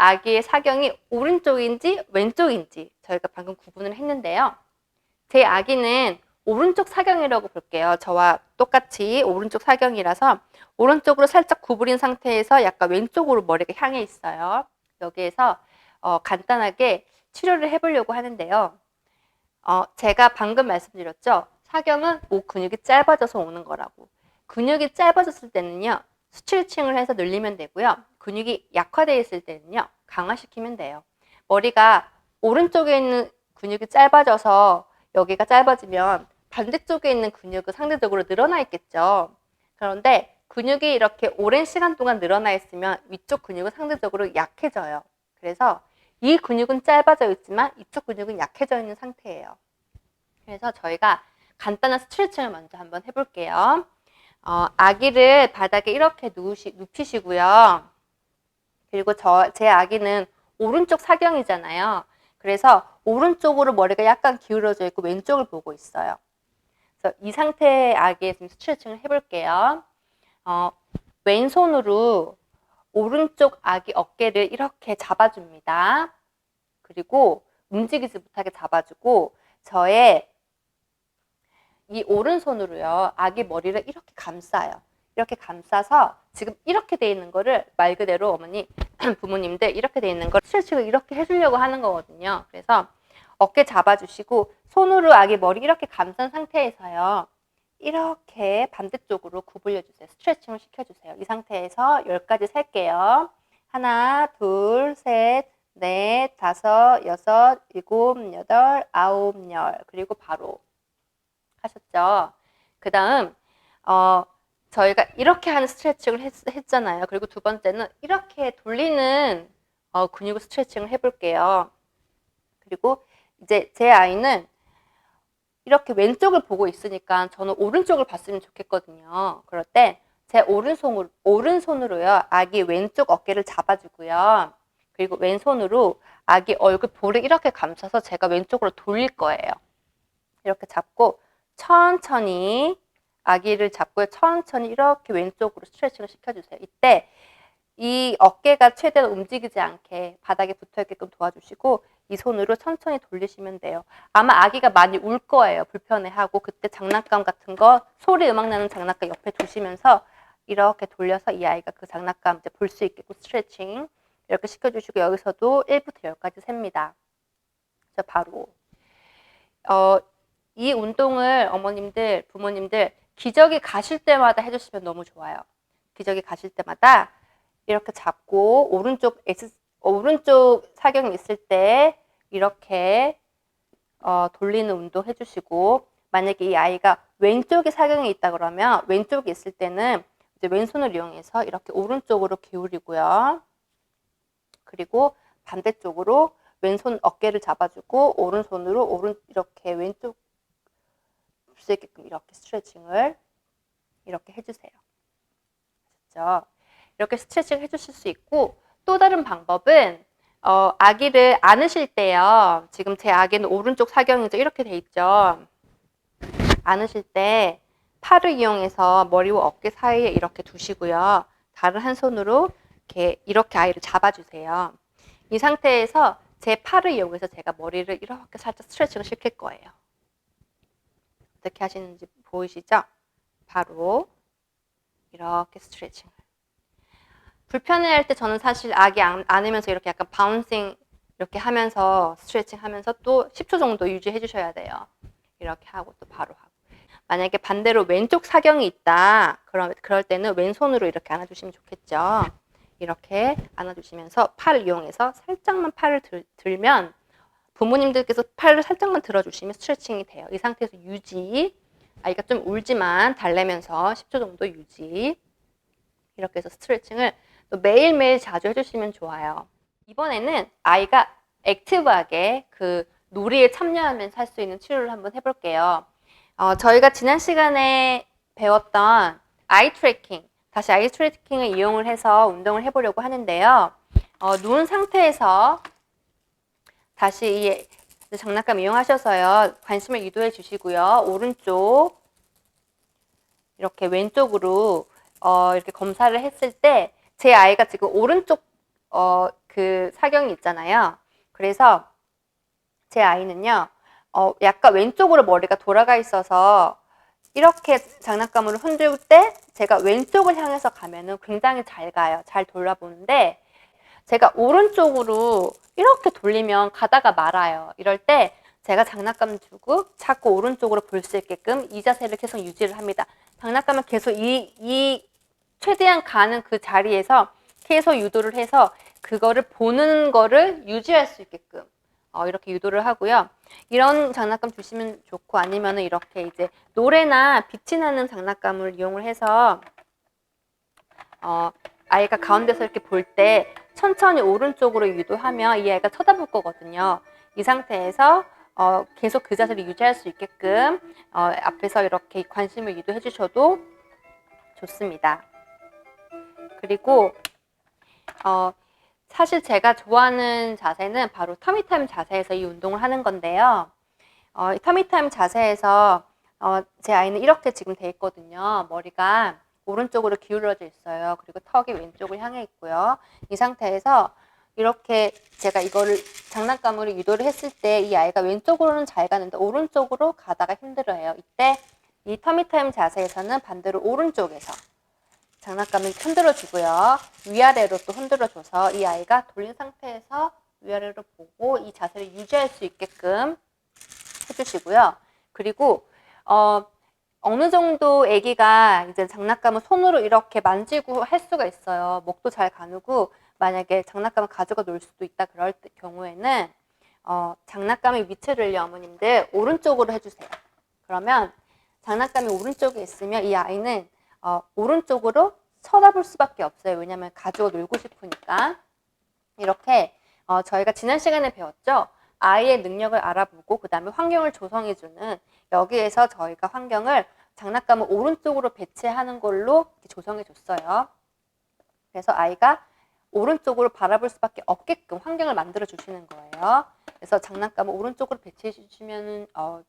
아기의 사경이 오른쪽인지 왼쪽인지 저희가 방금 구분을 했는데요. 제 아기는 오른쪽 사경이라고 볼게요. 저와 똑같이 오른쪽 사경이라서 오른쪽으로 살짝 구부린 상태에서 약간 왼쪽으로 머리가 향해 있어요. 여기에서 간단하게 치료를 해보려고 하는데요. 제가 방금 말씀드렸죠. 사경은 목 근육이 짧아져서 오는 거라고. 근육이 짧아졌을 때는요. 스트레칭을 해서 늘리면 되고요. 근육이 약화되어 있을 때는요. 강화시키면 돼요. 머리가 오른쪽에 있는 근육이 짧아져서 여기가 짧아지면 반대쪽에 있는 근육은 상대적으로 늘어나 있겠죠. 그런데 근육이 이렇게 오랜 시간 동안 늘어나 있으면 위쪽 근육은 상대적으로 약해져요. 그래서 이 근육은 짧아져 있지만 이쪽 근육은 약해져 있는 상태예요. 그래서 저희가 간단한 스트레칭을 먼저 한번 해볼게요. 아기를 바닥에 이렇게 눕히시고요. 그리고 제 아기는 오른쪽 사경이잖아요. 그래서 오른쪽으로 머리가 약간 기울어져 있고 왼쪽을 보고 있어요. 그래서 이 상태의 아기의 스트레칭을 해볼게요. 왼손으로 오른쪽 아기 어깨를 이렇게 잡아줍니다. 그리고 움직이지 못하게 잡아주고 저의 이 오른손으로요. 아기 머리를 이렇게 감싸요. 이렇게 감싸서 지금 이렇게 돼 있는 거를 말 그대로 어머니, 부모님들 이렇게 돼 있는 걸 스트레칭을 이렇게 해주려고 하는 거거든요. 그래서 어깨 잡아주시고 손으로 아기 머리 이렇게 감싼 상태에서요. 이렇게 반대쪽으로 구부려 주세요. 스트레칭을 시켜주세요. 이 상태에서 10가지 셀게요. 하나, 둘, 셋, 넷, 다섯, 여섯, 일곱, 여덟, 아홉, 열. 그리고 바로 하셨죠. 그 다음 저희가 이렇게 하는 스트레칭을 했잖아요. 그리고 두 번째는 이렇게 돌리는 근육 스트레칭을 해볼게요. 그리고 이제 제 아이는 이렇게 왼쪽을 보고 있으니까 저는 오른쪽을 봤으면 좋겠거든요. 그럴 때 제 오른손으로요. 아기 왼쪽 어깨를 잡아주고요. 그리고 왼손으로 아기 얼굴 볼을 이렇게 감싸서 제가 왼쪽으로 돌릴 거예요. 이렇게 잡고 천천히 아기를 잡고 천천히 이렇게 왼쪽으로 스트레칭을 시켜주세요. 이때 이 어깨가 최대한 움직이지 않게 바닥에 붙어있게끔 도와주시고 이 손으로 천천히 돌리시면 돼요. 아마 아기가 많이 울 거예요. 불편해하고 그때 장난감 같은 거 소리 음악 나는 장난감 옆에 두시면서 이렇게 돌려서 이 아이가 그 장난감 이제 볼 수 있게끔 스트레칭 이렇게 시켜주시고 여기서도 1부터 10까지 셉니다. 그래서 바로 이 운동을 어머님들, 부모님들 기저귀 가실 때마다 해주시면 너무 좋아요. 기저귀 가실 때마다 이렇게 잡고 오른쪽 사경이 있을 때 이렇게 돌리는 운동 해주시고 만약에 이 아이가 왼쪽에 사경이 있다 그러면 왼쪽에 있을 때는 이제 왼손을 이용해서 이렇게 오른쪽으로 기울이고요. 그리고 반대쪽으로 왼손 어깨를 잡아주고 오른손으로 이렇게 왼쪽 볼 수 있게끔 이렇게 스트레칭을 이렇게 해주세요. 아셨죠? 이렇게 스트레칭 해주실 수 있고 또 다른 방법은 아기를 안으실 때요. 지금 제 아기는 오른쪽 사경이죠. 이렇게 돼 있죠. 안으실 때 팔을 이용해서 머리와 어깨 사이에 이렇게 두시고요. 다른 한 손으로 이렇게 아이를 잡아주세요. 이 상태에서 제 팔을 이용해서 제가 머리를 이렇게 살짝 스트레칭을 시킬 거예요. 어떻게 하시는지 보이시죠? 바로 이렇게 스트레칭을. 불편해할 때 저는 사실 아기 안으면서 이렇게 약간 바운싱 이렇게 하면서 스트레칭 하면서 또 10초 정도 유지해 주셔야 돼요. 이렇게 하고 또 바로 하고. 만약에 반대로 왼쪽 사경이 있다. 그럴 때는 왼손으로 이렇게 안아주시면 좋겠죠. 이렇게 안아주시면서 팔을 이용해서 살짝만 팔을 들면 부모님들께서 팔을 살짝만 들어주시면 스트레칭이 돼요. 이 상태에서 유지. 아이가 좀 울지만 달래면서 10초 정도 유지. 이렇게 해서 스트레칭을 또 매일매일 자주 해주시면 좋아요. 이번에는 아이가 액티브하게 그 놀이에 참여하면서 할 수 있는 치료를 한번 해볼게요. 저희가 지난 시간에 배웠던 아이 트래킹, 다시 아이 트래킹을 이용을 해서 운동을 해보려고 하는데요. 누운 상태에서 다시 이 장난감 이용하셔서요. 관심을 유도해 주시고요. 오른쪽, 이렇게 왼쪽으로 이렇게 검사를 했을 때 제 아이가 지금 오른쪽 그 사경이 있잖아요. 그래서 제 아이는요, 약간 왼쪽으로 머리가 돌아가 있어서 이렇게 장난감으로 흔들 때 제가 왼쪽을 향해서 가면은 굉장히 잘 가요. 잘 돌아보는데 제가 오른쪽으로 이렇게 돌리면 가다가 말아요. 이럴 때 제가 장난감 주고 자꾸 오른쪽으로 볼 수 있게끔 이 자세를 계속 유지를 합니다. 장난감을 계속 최대한 가는 그 자리에서 계속 유도를 해서 그거를 보는 거를 유지할 수 있게끔 이렇게 유도를 하고요. 이런 장난감 주시면 좋고 아니면은 이렇게 이제 노래나 빛이 나는 장난감을 이용을 해서 아이가 가운데서 이렇게 볼 때 천천히 오른쪽으로 유도하면 이 아이가 쳐다볼 거거든요. 이 상태에서 계속 그 자세를 유지할 수 있게끔 앞에서 이렇게 관심을 유도해 주셔도 좋습니다. 그리고 사실 제가 좋아하는 자세는 바로 터미타임 자세에서 이 운동을 하는 건데요. 이 터미타임 자세에서 제 아이는 이렇게 지금 돼 있거든요. 머리가 오른쪽으로 기울어져 있어요. 그리고 턱이 왼쪽을 향해 있고요. 이 상태에서 이렇게 제가 이거를 장난감으로 유도를 했을 때 이 아이가 왼쪽으로는 잘 가는데 오른쪽으로 가다가 힘들어해요. 이때 이 터미타임 자세에서는 반대로 오른쪽에서 장난감을 흔들어 주고요. 위아래로 또 흔들어 줘서 이 아이가 돌린 상태에서 위아래로 보고 이 자세를 유지할 수 있게끔 해주시고요. 그리고 어느 정도 아기가 이제 장난감을 손으로 이렇게 만지고 할 수가 있어요. 목도 잘 가누고 만약에 장난감을 가지고 놀 수도 있다 그럴 경우에는 장난감의 위치를요, 어머님들 오른쪽으로 해주세요. 그러면 장난감이 오른쪽에 있으면 이 아이는 오른쪽으로 쳐다볼 수밖에 없어요. 왜냐하면 가지고 놀고 싶으니까. 이렇게 저희가 지난 시간에 배웠죠. 아이의 능력을 알아보고 그 다음에 환경을 조성해주는 여기에서 저희가 환경을 장난감을 오른쪽으로 배치하는 걸로 조성해 줬어요. 그래서 아이가 오른쪽으로 바라볼 수밖에 없게끔 환경을 만들어 주시는 거예요. 그래서 장난감을 오른쪽으로 배치해 주시면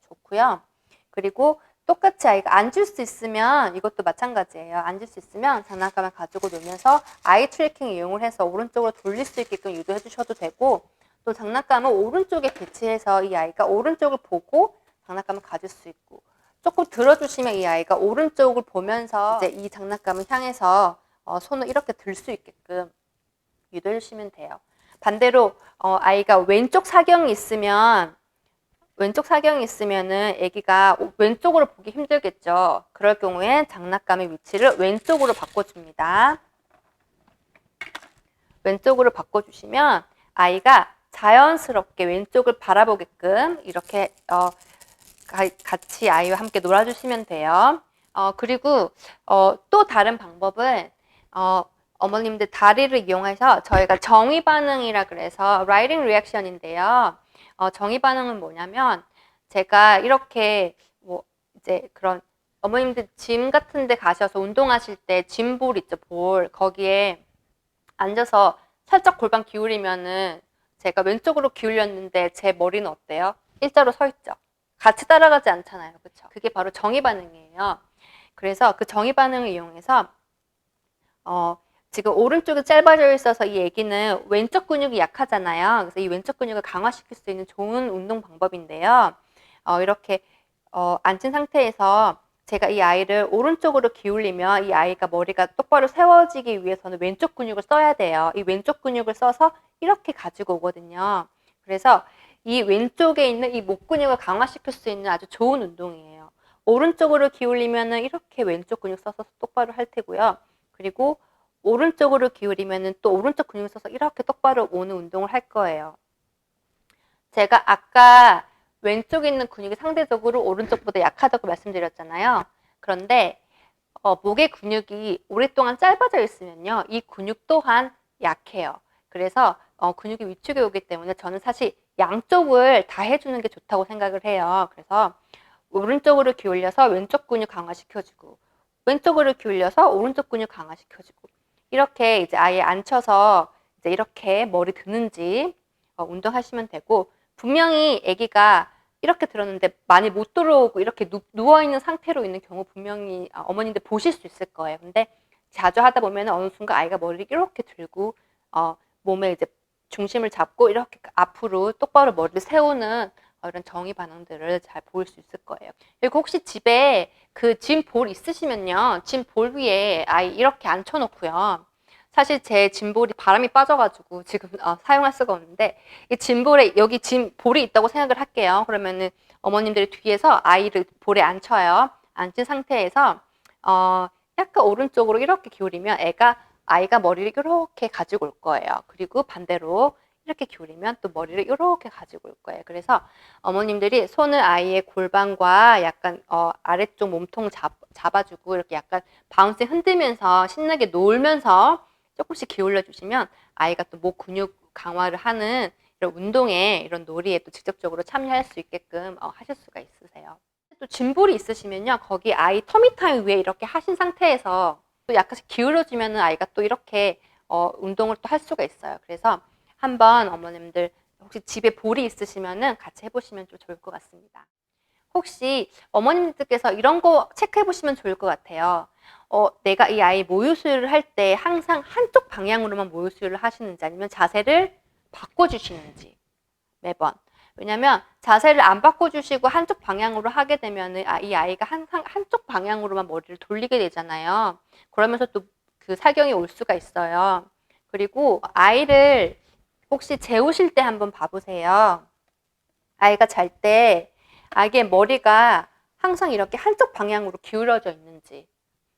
좋고요. 그리고 똑같이 아이가 앉을 수 있으면 이것도 마찬가지예요. 앉을 수 있으면 장난감을 가지고 놀면서 아이 트래킹 이용을 해서 오른쪽으로 돌릴 수 있게끔 유도해 주셔도 되고 또 장난감을 오른쪽에 배치해서 이 아이가 오른쪽을 보고 장난감을 가질 수 있고 조금 들어주시면 이 아이가 오른쪽을 보면서 이제 이 장난감을 향해서 손을 이렇게 들 수 있게끔 유도해 주시면 돼요. 반대로 아이가 왼쪽 사경이 있으면은 아기가 왼쪽으로 보기 힘들겠죠. 그럴 경우에 장난감의 위치를 왼쪽으로 바꿔줍니다. 왼쪽으로 바꿔주시면 아이가 자연스럽게 왼쪽을 바라보게끔 이렇게 같이 아이와 함께 놀아주시면 돼요. 그리고 또 다른 방법은 어머님들 다리를 이용해서 저희가 정의 반응이라 그래서 라이딩 리액션인데요. 정의 반응은 뭐냐면 제가 이렇게 뭐 이제 그런 어머님들 짐 같은 데 가셔서 운동하실 때 짐볼 있죠, 볼. 거기에 앉아서 살짝 골반 기울이면은 제가 왼쪽으로 기울였는데 제 머리는 어때요? 일자로 서 있죠. 같이 따라가지 않잖아요. 그렇죠? 그게 바로 정의 반응이에요. 그래서 그 정의 반응을 이용해서 지금 오른쪽이 짧아져 있어서 이 아기는 왼쪽 근육이 약하잖아요. 그래서 이 왼쪽 근육을 강화시킬 수 있는 좋은 운동 방법인데요. 이렇게 앉은 상태에서 제가 이 아이를 오른쪽으로 기울이면 이 아이가 머리가 똑바로 세워지기 위해서는 왼쪽 근육을 써야 돼요. 이 왼쪽 근육을 써서 이렇게 가지고 오거든요. 그래서 이 왼쪽에 있는 이 목 근육을 강화시킬 수 있는 아주 좋은 운동이에요. 오른쪽으로 기울이면은 이렇게 왼쪽 근육 써서 똑바로 할 테고요. 그리고 오른쪽으로 기울이면은 또 오른쪽 근육을 써서 이렇게 똑바로 오는 운동을 할 거예요. 제가 아까 왼쪽에 있는 근육이 상대적으로 오른쪽보다 약하다고 말씀드렸잖아요. 그런데 목의 근육이 오랫동안 짧아져 있으면요. 이 근육 또한 약해요. 그래서 근육이 위축이 오기 때문에 저는 사실 양쪽을 다 해주는 게 좋다고 생각을 해요. 그래서 오른쪽으로 기울여서 왼쪽 근육 강화시켜주고 왼쪽으로 기울여서 오른쪽 근육 강화시켜주고 이렇게 이제 아예 앉혀서 이제 이렇게 머리 드는지 운동하시면 되고 분명히 아기가 이렇게 들었는데 많이 못 들어오고 이렇게 누워있는 상태로 있는 경우 분명히 어머님들 보실 수 있을 거예요. 근데 자주 하다 보면 어느 순간 아이가 머리를 이렇게 들고 몸에 이제 중심을 잡고 이렇게 앞으로 똑바로 머리를 세우는 이런 정의 반응들을 잘 보일 수 있을 거예요. 그리고 혹시 집에 그 짐 볼 있으시면요. 짐 볼 위에 아이 이렇게 앉혀놓고요. 사실 제 짐볼이 바람이 빠져가지고 지금 사용할 수가 없는데 이 짐볼에 여기 짐볼이 있다고 생각을 할게요. 그러면은 어머님들이 뒤에서 아이를 볼에 앉혀요. 앉은 상태에서 약간 오른쪽으로 이렇게 기울이면 아이가 머리를 이렇게 가지고 올 거예요. 그리고 반대로 이렇게 기울이면 또 머리를 이렇게 가지고 올 거예요. 그래서 어머님들이 손을 아이의 골반과 약간 아래쪽 몸통 잡아주고 이렇게 약간 바운싱 흔들면서 신나게 놀면서 조금씩 기울여 주시면 아이가 또 목 근육 강화를 하는 이런 운동에 이런 놀이에 또 직접적으로 참여할 수 있게끔 하실 수가 있으세요. 또 짐볼이 있으시면요. 거기 아이 터미타임 위에 이렇게 하신 상태에서 또 약간씩 기울여지면은 아이가 또 이렇게 운동을 또 할 수가 있어요. 그래서 한번 어머님들 혹시 집에 볼이 있으시면은 같이 해보시면 좀 좋을 것 같습니다. 혹시 어머님들께서 이런 거 체크해 보시면 좋을 것 같아요. 내가 이 아이 모유 수유를 할 때 항상 한쪽 방향으로만 모유 수유를 하시는지 아니면 자세를 바꿔주시는지 매번. 왜냐면 자세를 안 바꿔주시고 한쪽 방향으로 하게 되면은 이 아이가 항상 한쪽 방향으로만 머리를 돌리게 되잖아요. 그러면서 또 그 사경이 올 수가 있어요. 그리고 아이를 혹시 재우실 때 한번 봐보세요. 아이가 잘 때 아이의 머리가 항상 이렇게 한쪽 방향으로 기울어져 있는지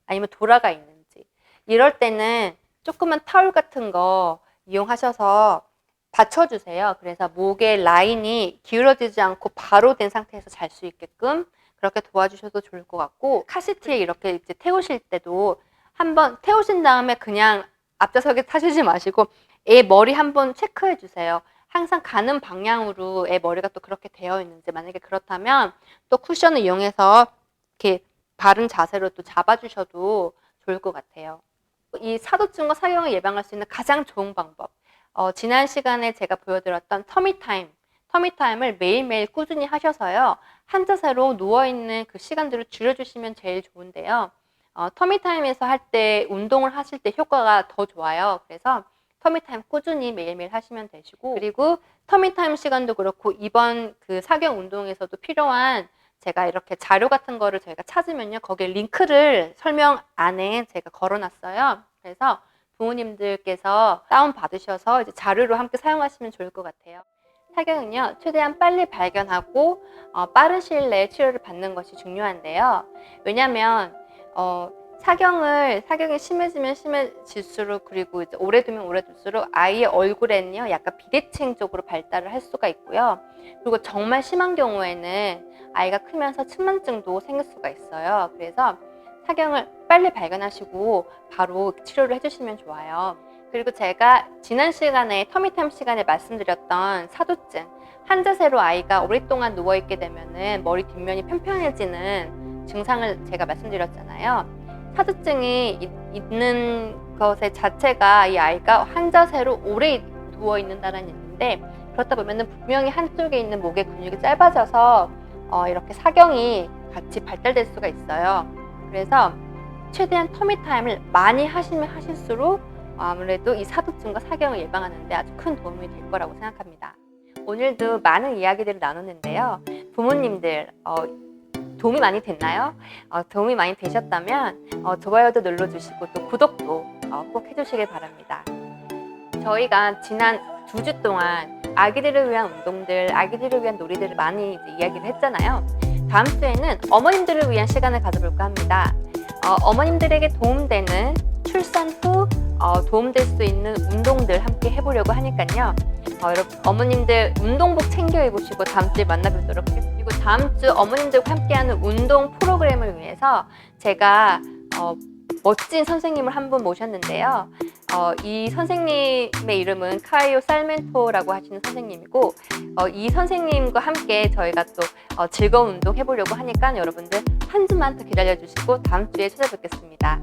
아니면 돌아가 있는지 이럴 때는 조그만 타올 같은 거 이용하셔서 받쳐주세요. 그래서 목의 라인이 기울어지지 않고 바로 된 상태에서 잘 수 있게끔 그렇게 도와주셔도 좋을 것 같고 카시트에 이렇게 이제 태우실 때도 한번 태우신 다음에 그냥 앞좌석에 타시지 마시고 애 머리 한번 체크해 주세요. 항상 가는 방향으로 애 머리가 또 그렇게 되어 있는지 만약에 그렇다면 또 쿠션을 이용해서 이렇게 바른 자세로 또 잡아주셔도 좋을 것 같아요. 이 사도증과 사경을 예방할 수 있는 가장 좋은 방법 지난 시간에 제가 보여드렸던 터미타임을 매일매일 꾸준히 하셔서요. 한 자세로 누워있는 그 시간들을 줄여주시면 제일 좋은데요. 터미타임에서 할 때 운동을 하실 때 효과가 더 좋아요. 그래서 터미타임 꾸준히 매일매일 하시면 되시고 그리고 터미타임 시간도 그렇고 이번 그 사경 운동에서도 필요한 제가 이렇게 자료 같은 거를 저희가 찾으면요. 거기에 링크를 설명 안에 제가 걸어놨어요. 그래서 부모님들께서 다운 받으셔서 이제 자료로 함께 사용하시면 좋을 것 같아요. 사경은요, 최대한 빨리 발견하고 빠른 시일 내에 치료를 받는 것이 중요한데요. 왜냐하면 사경이 심해지면 심해질수록 그리고 이제 오래 두면 오래 둘수록 아이의 얼굴에는요 약간 비대칭 쪽으로 발달을 할 수가 있고요. 그리고 정말 심한 경우에는 아이가 크면서 측만증도 생길 수가 있어요. 그래서 사경을 빨리 발견하시고 바로 치료를 해주시면 좋아요. 그리고 제가 지난 시간에 터미타임 시간에 말씀드렸던 사도증 한 자세로 아이가 오랫동안 누워있게 되면은 머리 뒷면이 편편해지는 증상을 제가 말씀드렸잖아요. 사두증이 있는 것의 자체가 이 아이가 한 자세로 오래 누워 있는다는 얘기인데 그렇다 보면은 분명히 한쪽에 있는 목의 근육이 짧아져서 이렇게 사경이 같이 발달될 수가 있어요. 그래서 최대한 터미타임을 많이 하시면 하실수록 아무래도 이 사두증과 사경을 예방하는 데 아주 큰 도움이 될 거라고 생각합니다. 오늘도 많은 이야기들을 나눴는데요. 부모님들 도움이 많이 됐나요? 도움이 많이 되셨다면 좋아요도 눌러주시고 또 구독도 꼭 해주시길 바랍니다. 저희가 지난 2주 동안 아기들을 위한 운동들, 아기들을 위한 놀이들을 많이 이제 이야기를 했잖아요. 다음 주에는 어머님들을 위한 시간을 가져볼까 합니다. 어머님들에게 도움되는 출산 후 도움될 수 있는 운동들 함께 해보려고 하니까요. 여러분 어머님들 운동복 챙겨 입으시고 다음 주에 만나뵙도록 하겠습니다. 그리고 다음 주 어머님들과 함께하는 운동 프로그램을 위해서 제가 멋진 선생님을 한 분 모셨는데요. 이 선생님의 이름은 카이오 살멘토라고 하시는 선생님이고 이 선생님과 함께 저희가 또 즐거운 운동 해보려고 하니까 여러분들 한 주만 더 기다려주시고 다음 주에 찾아뵙겠습니다.